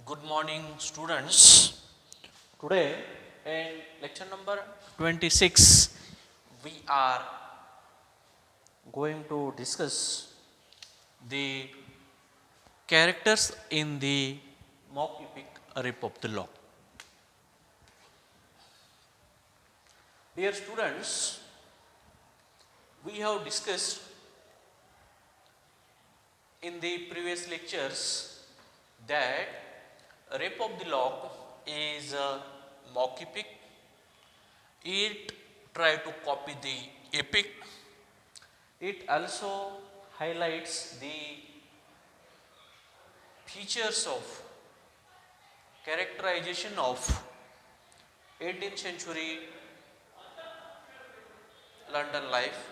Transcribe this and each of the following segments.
Good morning, students. Today, in lecture number 26, we are going to discuss the characters in the mock epic Rape of the Lock. Dear students, we have discussed in the previous lectures that Rape of the Lock is a mock epic. It try to copy the epic. It also highlights the features of characterization of 18th century London life.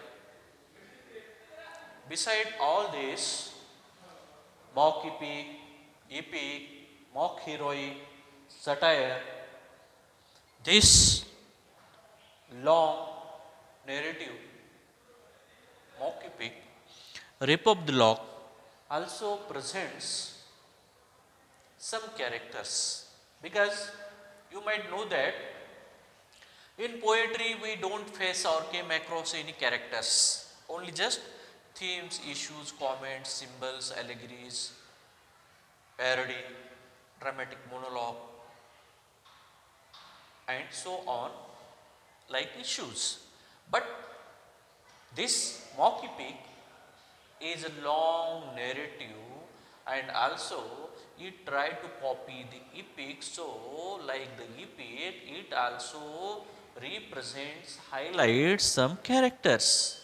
Beside all this, mock epic, mock heroic, satire, this long narrative, mock epic, Rape of the Lock also presents some characters, because you might know that in poetry we don't face or came across any characters, only just themes, issues, comments, symbols, allegories, parody, dramatic monologue, and so on, like issues. But this mock epic is a long narrative, and also it tried to copy the epic. So like the epic, it also represents, highlights some characters.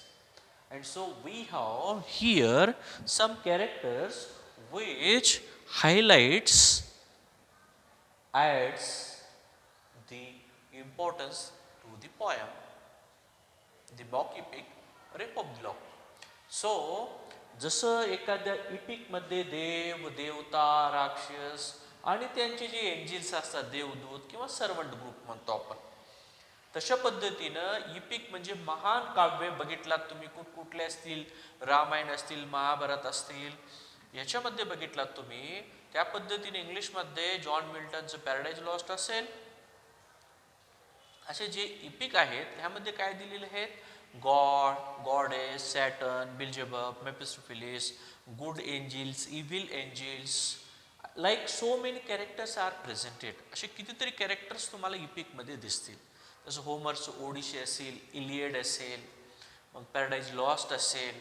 And so we have here some characters which highlights, adds the importance to the poem, the mock epic Rape of the Lock. सो जसं एखाद्या इपिकमध्ये देव, देवता, राक्षस आणि त्यांचे जे Angeles असतात, देवदूत किंवा servant group म्हणतो आपण, तशा पद्धतीनं इपिक म्हणजे महान काव्य बघितलात तुम्ही, कुठकुठले असतील, रामायण असतील, महाभारत असतील, याच्यामध्ये बघितलात तुम्ही, त्या पद्धतीने इंग्लिशमध्ये जॉन मिल्टनचं पॅराडाईज लॉस्ट असेल, असे जे इपिक आहेत ह्यामध्ये काय दिलेले आहेत, God, goddess, Saturn, Beelzebub, Mephistopheles, good angels, evil angels, like so many characters are presented. असे कितीतरी कॅरेक्टर्स तुम्हाला इपिकमध्ये दिसतील. जसं होमरचं ओडिशी असेल, इलियड असेल, मग पॅराडाईज लॉस्ट असेल,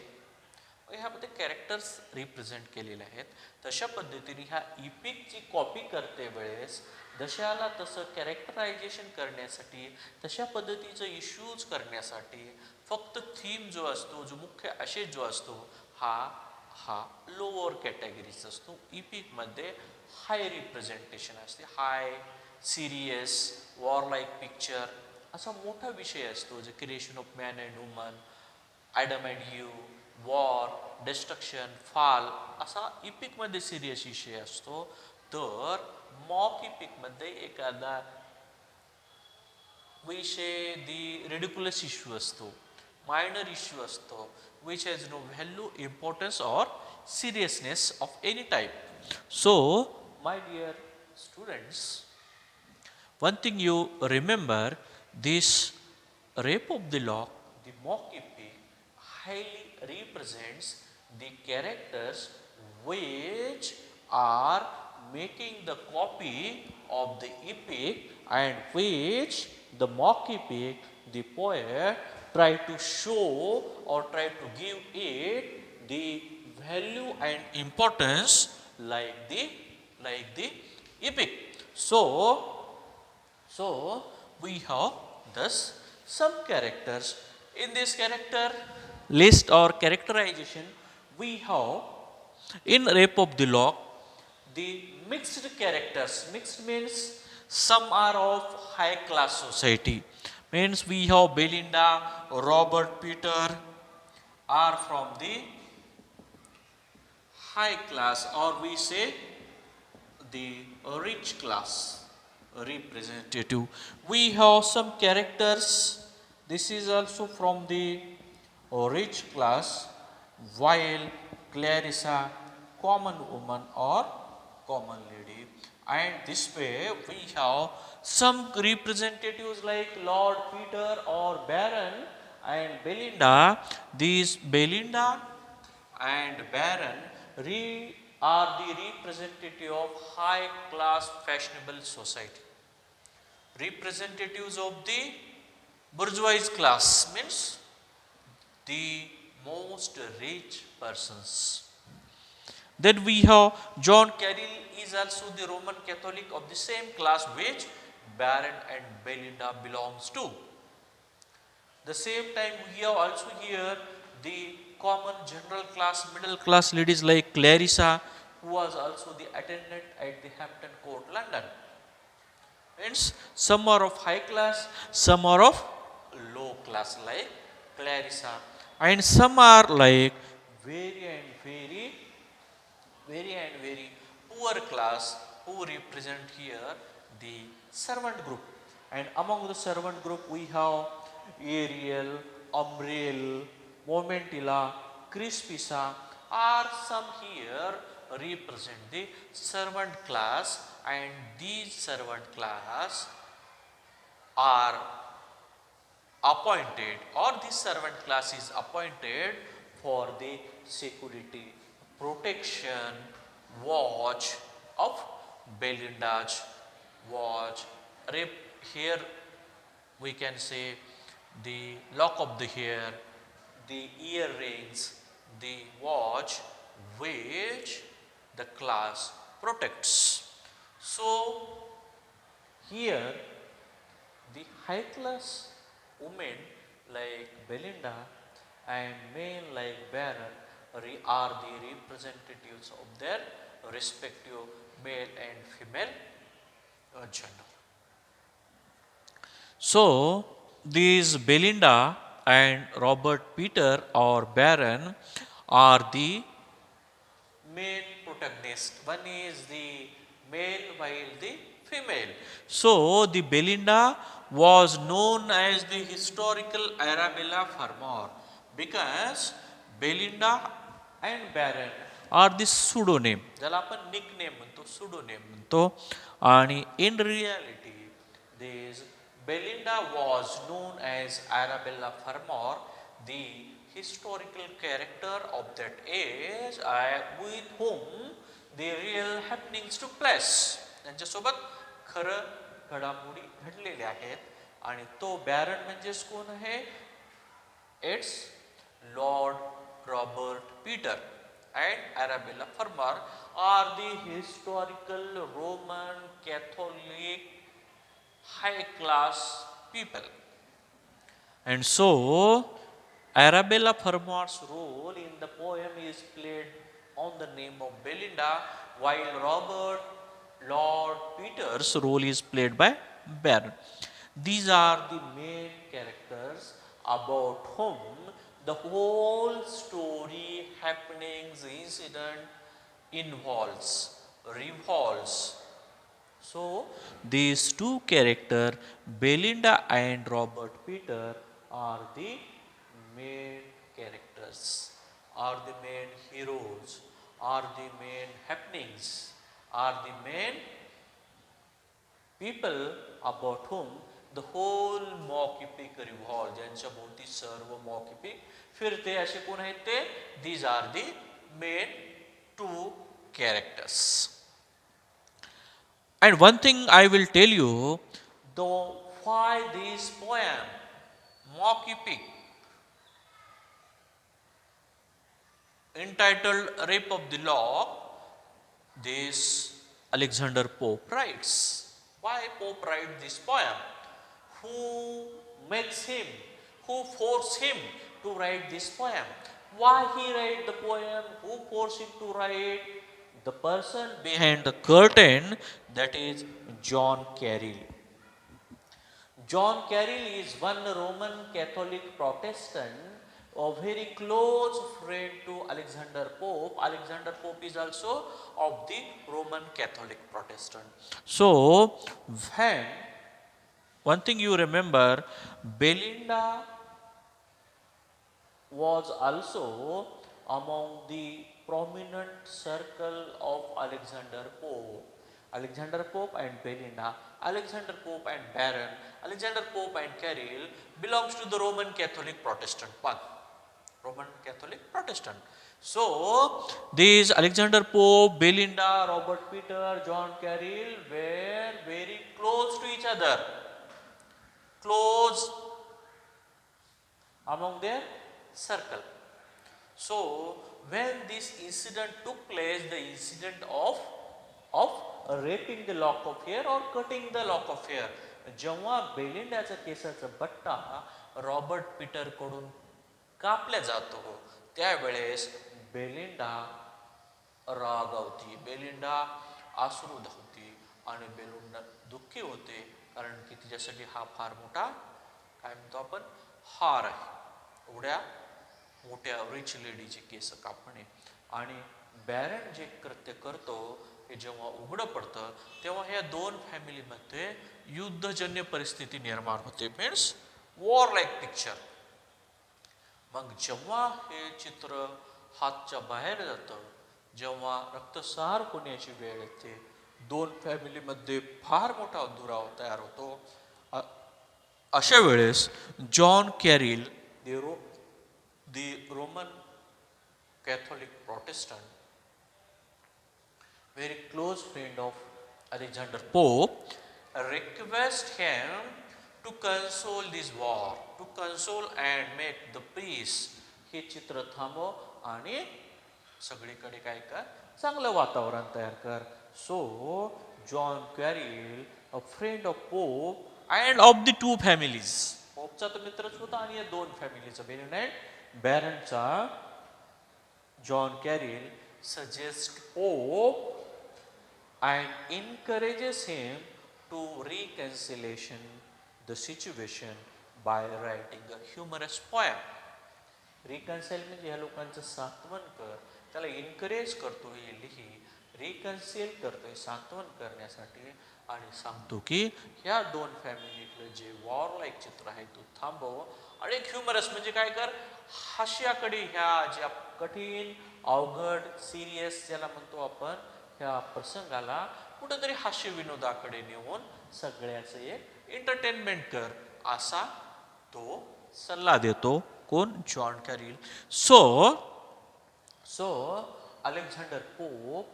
ह्यामध्ये कॅरेक्टर्स रिप्रेझेंट केलेले आहेत. तशा पद्धतीने ह्या इपिकची कॉपी करते वेळेस जशाला तसं कॅरेक्टरायझेशन करण्यासाठी, तशा पद्धतीचं इश्यूज करण्यासाठी फक्त थीम जो असतो, जो मुख्य आशय जो असतो, हा लोअर कॅटेगरीचा असतो. इपिकमध्ये हाय रिप्रेझेंटेशन असते, हाय सिरियस वॉरलाईक पिक्चर असा मोठा विषय असतो, जे creation of man and woman, Adam and Eve, war, destruction, fall असा इपिकमध्ये सिरियस विषय असतो. तर मॉक इपिकमध्ये एखादा विषय दी रिडिक्युलस इश्यू असतो, मायनर इश्यू असतो, which has no value, importance or seriousness of any type. So my dear students, one thing you remember, this Rape of the Lock, the mock epic, highly represents the characters which are making the copy of the epic, and which the mock epic, the poet try to show or try to give it the value and importance like the epic. So we have thus some characters. In this character list or characterization, we have in Rape of the Lock the mixed characters. Mixed means some are of high class society. Means we have Belinda, Robert, Peter are from the high class, or we say the rich class representative. We have some characters, this is also from the rich class, while Clarissa, common woman or common lady, And this way we have some representatives like Lord Peter or Baron and Belinda. These Belinda and Baron are the representative of high class fashionable society. Representatives of the bourgeois class means the most rich persons. Then we have John Carroll is also the Roman Catholic of the same class which Baron and Belinda belongs to. The same time we have also here the common general class, middle class ladies like Clarissa, who was also the attendant at the Hampton Court, London. Means some are of high class, some are of low class like Clarissa, and some are like very and very very poor class who represent here the servant group. And among the servant group we have Ariel, Umbriel, Momentilla, Crispisa are some here represent the servant class, and these servant class are appointed, or the servant class is appointed for the security, protection, watch of Belinda's watch. Here we can say the lock of the hair, the earrings, the watch which the class protects. So here the high class women like Belinda and men like Baron are the representatives of their respective male and female gender. So these Belinda and Robert Peter or Baron are the main protagonist. One is the male while the female. So the Belinda was known as the historical Arabella Fermor because Belinda and Baron are the pseudonym. ज्याला आपण nickname म्हणतो, pseudonym म्हणतो. आणि in reality this Belinda was known as Arabella Fermor, the historical character of that age with whom the real happenings took place. त्यांच्यासोबत खरं घडामोडी घडलेल्या आहेत. आणि तो बॅरन म्हणजेच कोण आहे? It's Lord Robert Peter and Arabella Fermor are the historical Roman Catholic high class people. And so Arabella Fermor's role in the poem is played on the name of Belinda, while Lord Peter's role is played by Baron. These are the main characters about whom the whole story, happenings, incident revolves. So these two characters, Belinda and Robert Peter, are the main characters, are the main heroes, are the main happenings, are the main people about whom the whole mock epic revolves. ज्यांच्या भोवती सर्व mock epic फिरते असे कोण आहेत ते? These are the main two characters. And one thing I will tell you, though why this poem, mock epic, entitled Rape of the Lock, this Alexander Pope writes. Why Pope write this poem? Who makes him, who force him to write this poem? Why he write the poem? Who forced him to write? The person behind the curtain, that is John Carroll. John Carroll is one Roman Catholic Protestant, a very close friend to Alexander Pope. Alexander Pope is also of the Roman Catholic Protestant. So, when one thing you remember, Belinda was also among the prominent circle of Alexander Pope. Alexander Pope and Belinda, Alexander Pope and Baron, Alexander Pope and Carroll belongs to the Roman Catholic Protestant path. Roman Catholic Protestant. So, these Alexander Pope, Belinda, Robert Peter, John Carroll were very close to each other. Close among their circle. So, when this incident took place, the incident of raping the lock of hair or cutting the lock of hair, जेव्हा बेलिंडाचा केसाचा बट्टा Robert Peter कडून कापल्या जातो त्यावेळेस Belinda रागावती, Belinda आसरू धावती आणि Belinda दुःखी होते कारण की तिच्यासाठी हा फार मोठा काय म्हणतो आपण हार आहे, एवढ्या मोठ्या रिच लेडीचे केस कापणे. आणि बॅरन जे कृत्य करतो हे जेव्हा उघडं पडतं तेव्हा ह्या दोन फॅमिलीमध्ये युद्धजन्य परिस्थिती निर्माण होते, मीन्स वॉर लाईक पिक्चर. मग जेव्हा हे चित्र हातच्या बाहेर जातं, जेव्हा रक्तसार होण्याची वेळ येते, दोन फॅमिलीमध्ये फार मोठा दुराव तयार होतो, अशा वेळेस John कॅरिल the Roman Catholic Protestant, very close friend of Alexander Pope, request him to console this war, to console and make the peace. हे चित्र थांबव आणि सगळीकडे काय कर, चांगलं वातावरण तयार कर. So John Caryll, a friend of Pope and of the two families, पोपचा तर मित्रच होता आणि या दोन फॅमिलीचा बेनिडिक्ट बॅरनचा, John Caryll suggest Pope and encourages him to reconciliation the situation by writing a humorous poem. Reconcile म्हणजे ह्या लोकांचं सांत्वन कर, त्याला एनकरेज करतो, हे लिही, रिकन्सिल करतोय सांत्वन करण्यासाठी आणि सांगतो की ह्या दोन फॅमिलीतलं जे वॉर लाईक चित्र आहे तो थांबव आणि एक ह्युमरस म्हणजे काय कर, हास्याकडे ह्या ज्या कठीण अवघड सिरियस ज्याला म्हणतो आपण ह्या प्रसंगाला कुठेतरी हास्य विनोदाकडे नेऊन सगळ्याचं एक एंटरटेनमेंट कर, असा तो सल्ला देतो कोण, John कॅरिल. So Alexander Pope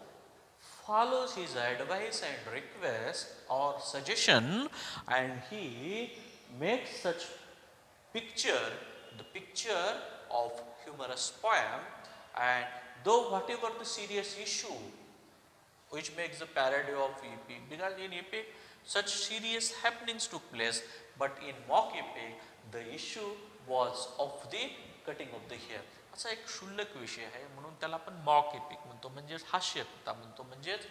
follows his advice and request or suggestion and he makes such picture, the picture of humorous poem, and though whatever the serious issue which makes the parody of epic, because in epic such serious happenings took place, but in mock epic the issue was of the cutting of the hair. असा एक क्षुल्लक विषय आहे म्हणून त्याला आपण mock epic म्हणतो, म्हणजेच हास्यकथा म्हणतो, म्हणजेच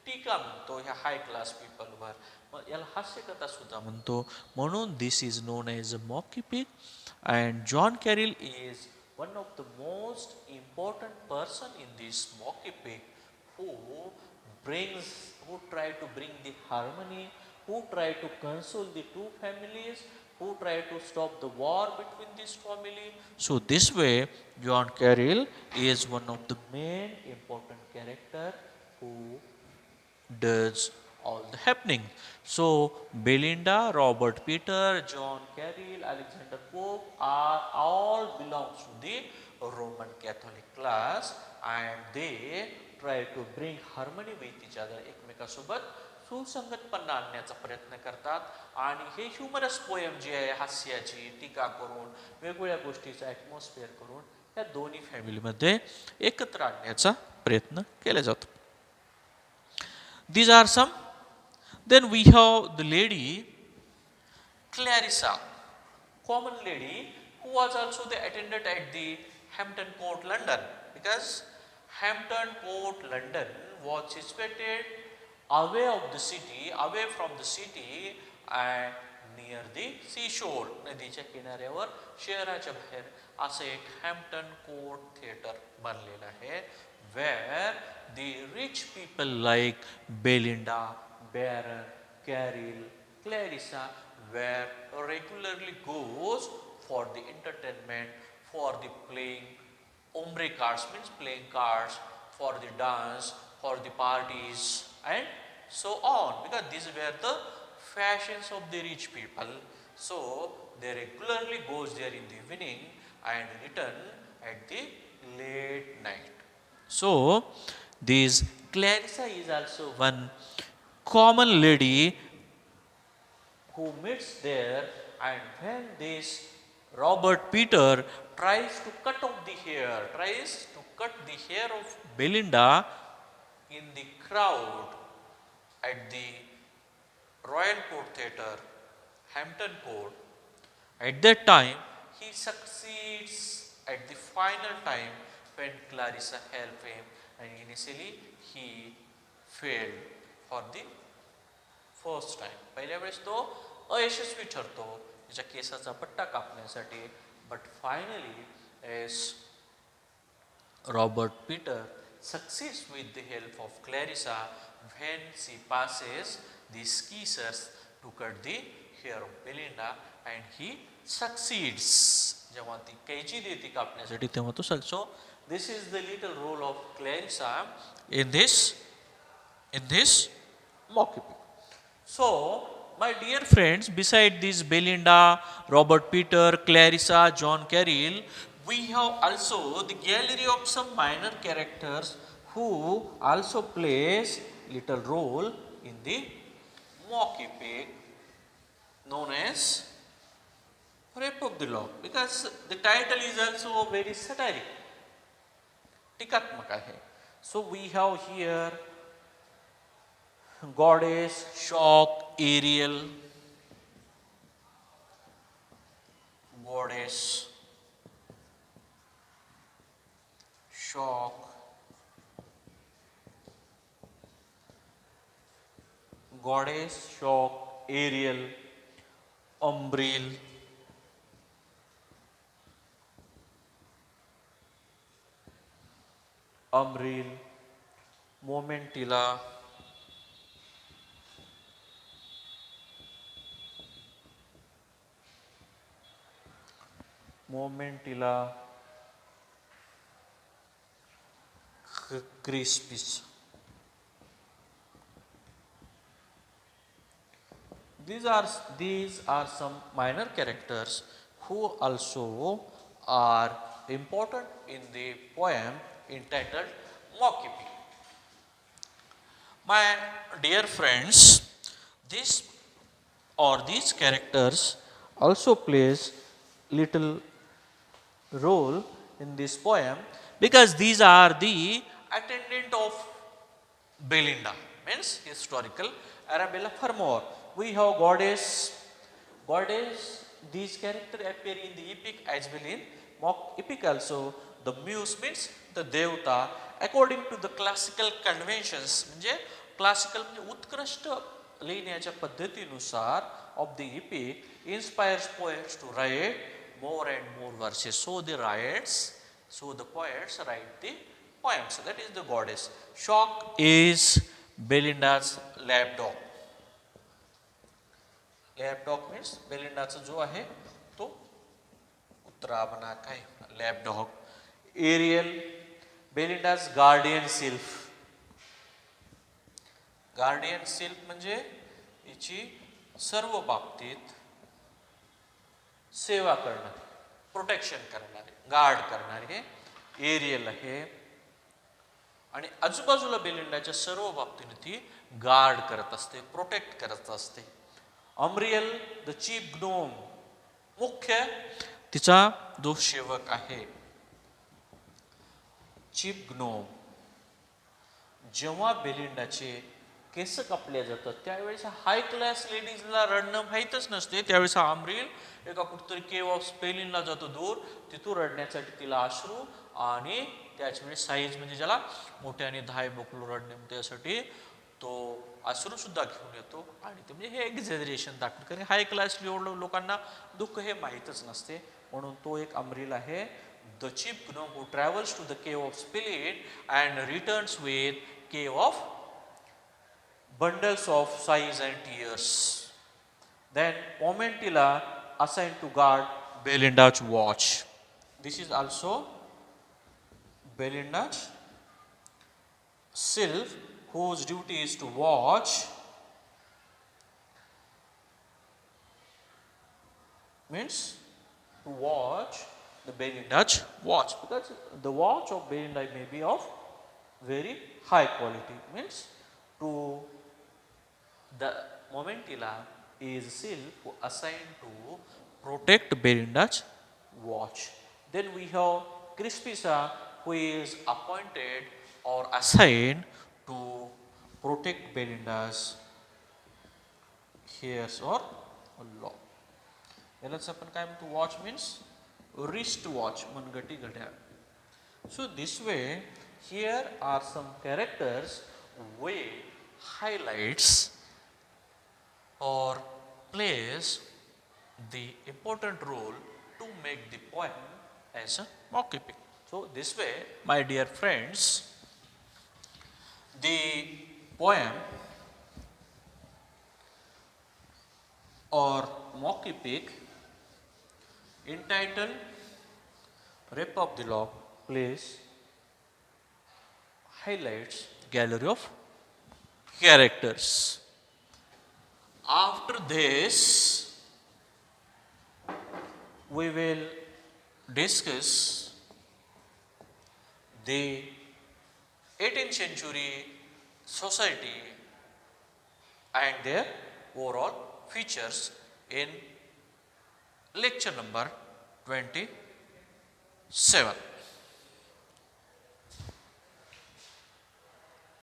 टीका म्हणतो ह्या हाय क्लास पीपलवर, मग याला हास्यकथा सुद्धा म्हणतो, म्हणून this is known as a mock epic. And John Caryll is one of the most important person in this mock epic who try to bring the harmony, who try to console the two families, who try to stop the war between this family. So this way John Carroll is one of the main important character who does all the happening. So Belinda, Robert Peter, John Carroll, Alexander Pope are all belongs to the Roman Catholic class and they try to bring harmony with each other, एकमेकांसोबत सुसंगतपणा आणण्याचा प्रयत्न करतात आणि हे humorous poem जी आहे हास्याची टीका करून वेगवेगळ्या गोष्टीचा ॲटमॉस्फिअर करून या दोन्ही फॅमिलीमध्ये एकत्र आणण्याचा प्रयत्न केला जातो. These are some. Then we have the lady Clarissa, common lady who was also the attendant at the Hampton Court, London, because Hampton Court, London was situated away of the city, away from the city and near the seashore. नदीच्या किनाऱ्यावर शहराच्या बाहेर असं एक Hampton court theatre बनलेलं आहे, where the rich people like Belinda, Baron, Carroll, Clarissa were regularly goes for the entertainment, for the playing ombre cards, means playing cards, for the dance, for the parties and so on, because these were the fashions of the rich people. So they regularly goes there in the evening and return at the late night. So this Clarissa is also one common lady who meets there, and when this Robert Peter tries to cut the hair of Belinda in the crowd at the Royal Court Theatre, Hampton Court. At that time, he succeeds at the final time when Clarissa helped him, and initially he failed for the first time पहिल्या वेळेस तो अयशस्वी ठरतो त्याच्या केसाचा पट्टा कापण्यासाठी but finally S Robert Peter succeeds with the help of Clarissa when she passes the scissors to cut the hair of Belinda and he succeeds जेव्हा ती कैची देते कापण्यासाठी तेव्हा तो सो this is the little role of Clarissa in this mock epic. So, my dear friends, beside this Belinda, Robert Peter, Clarissa, John Carroll, we have also the gallery of some minor characters who also plays little role in the mock epic known as Rape of the Lock, because the title is also very satiric. टीकात्मक आहे. So we have here Goddess, Shock, Ariel, Goddess, Shock, Goddess, Shock, Ariel, Umbriel, Momentilla, Crispus. These are some minor characters who also are important in the poem entitled Mock Epic. My dear friends, these characters also plays little role in this poem because these are the attendant of Belinda, means historical Arabella Fermor. We have Goddess. These characters appear in the epic as well in mock epic also. The muse means the devta according to the classical conventions, म्हणजे classical म्हणजे उत्कृष्ट लिहिण्याच्या पद्धतीनुसार of the epic inspires poets to write more and more verses. So the poets write the poems. So that is the goddess. Shock is Belinda's lapdog. Lapdog means बेलिंडाचा जो आहे तो कुत्रा म्हणा काय lapdog. Ariel Belinda's guardian sylph. Guardian sylph म्हणजे हिची सर्व बाबतीत सेवा करणारे, प्रोटेक्शन करणारे, गार्ड करणारे एरियल आहे. आणि आजूबाजूला बेलिंडाच्या सर्व बाबतीने ती गार्ड करत असते, प्रोटेक्ट करत असते. अमरियल द चीफ ग्नोम, मुख्य तिचा जो सेवक आहे. Chief GNOME. जेव्हा बेलिंडाचे केस कापले जातात त्यावेळेस हाय क्लास लेडीजला रडणं माहीतच नसते. त्यावेळेस हा अमरिल एका कुठतरी केव ऑफ स्पेलिनला जातो दूर, तिथून रडण्यासाठी तिला अश्रू आणि त्याचवेळी साईज म्हणजे ज्याला मोठ्याने धाय बोकलो रडणे त्यासाठी तो अश्रू सुद्धा घेऊन येतो. आणि ते म्हणजे हे एक्झॅजरेशन दाखवतं कारण हाय क्लास लोकांना दुःख हे माहीतच नसते. म्हणून तो एक अमरिल आहे. The chief gnome who travels to the cave of split and returns with cave of bundles of sighs and tears. Then Momentilla assigned to guard Belinda's watch. This is also Belinda's sylph whose duty is to watch means to watch the Berlin-Dutch watch, because the watch of Berlin-Dutch may be of very high quality, means to the Momentilla is still assigned to protect Berlin-Dutch watch. Then we have Chris Pisa, who is appointed or assigned to protect Berlin-Dutch hairs or law. यालाच आपण काय म्हणतो, watch means wrist watch, मनगटी घड्याळ. So this way here are some characters which highlights or plays the important role to make the poem as a mock epic. So this way, my dear friends, the poem or mock epic entitled Rape of the Lock plays highlights gallery of characters. After this, we will discuss the 18th century society and their overall features in lecture number 27.